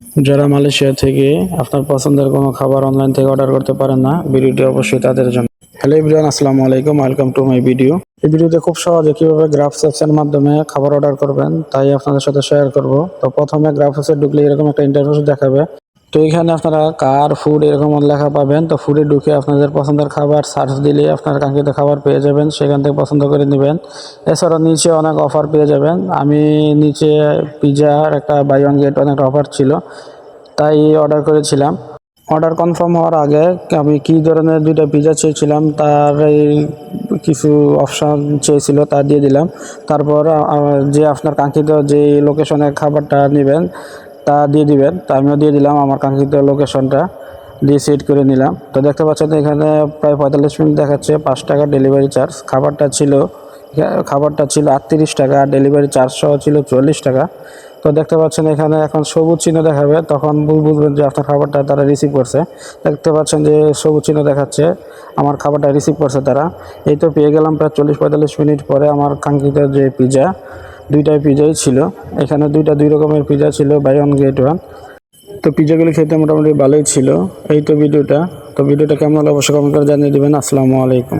যারা মালয়েশিয়া থেকে আপনার পছন্দের কোনো খাবার অনলাইন থেকে অর্ডার করতে পারেন না, ভিডিওটি অবশ্যই তাদের জন্য। হ্যালো এভরিওয়ান, আসসালামু আলাইকুম, ওয়েলকাম টু মাই ভিডিও। এই ভিডিওতে খুব সহজে কিভাবে গ্রাফস অ্যাপসের মাধ্যমে খাবার অর্ডার করবেন তাই আপনাদের সাথে শেয়ার করব। তো প্রথমে গ্রাফসে ঢুকলে এরকম একটা ইন্টারফেস দেখাবে। তো এখানে আপনারা কার ফুড এরকম লেখা পাবেন। তো ফুডে ঢুকে আপনাদের পছন্দের খাবার সার্চ দিলে আপনার কাঙ্ক্ষিত খাবার পেয়ে যাবেন, সেখান থেকে পছন্দ করে নেবেন। এছাড়া নিচে অনেক অফার পেয়ে যাবেন। আমি নিচে পিৎজার একটা বাই ওয়ান গেট অনেক অফার ছিল, তাই অর্ডার করেছিলাম। অর্ডার কনফার্ম হওয়ার আগে আমি কী ধরনের 2টা পিৎজা চেয়েছিলাম তার কিছু অপশান চেয়েছিল, তা দিয়ে দিলাম। তারপর যে আপনার কাঙ্ক্ষিত যে লোকেশনের খাবারটা নেবেন তা দিয়ে দিবেন। তা আমিও দিয়ে দিলাম আমার কাঙ্ক্ষিত লোকেশনটা, দিয়ে সেট করে নিলাম। তো দেখতে পাচ্ছেন এখানে প্রায় 45 মিনিট দেখাচ্ছে, 5 টাকা ডেলিভারি চার্জ। খাবারটা ছিল 38 টাকা, ডেলিভারি চার্জ সহ ছিল 40 টাকা। তো দেখতে পাচ্ছেন এখানে এখন সবুজ চিহ্ন দেখাবে, তখন বুঝবেন যে আপনার খাবারটা তারা রিসিভ করছে। দেখতে পাচ্ছেন যে সবুজ চিহ্ন দেখাচ্ছে, আমার খাবারটা রিসিভ করছে তারা। এই তো পেয়ে গেলাম প্রায় 40-45 মিনিট পরে আমার কাঙ্ক্ষিত যে পিৎজা। 2টাই পিৎজাই ছিল, এখানে 2 রকমের পিৎজা ছিল, বাই ওয়ান গেট ওয়ান। তো পিৎজাগুলো খেতে মোটামুটি ভালোই ছিল। এই তো ভিডিওটা কেমন হলো অবশ্যই কমেন্ট করে জানিয়ে দেবেন। আসসালামু আলাইকুম।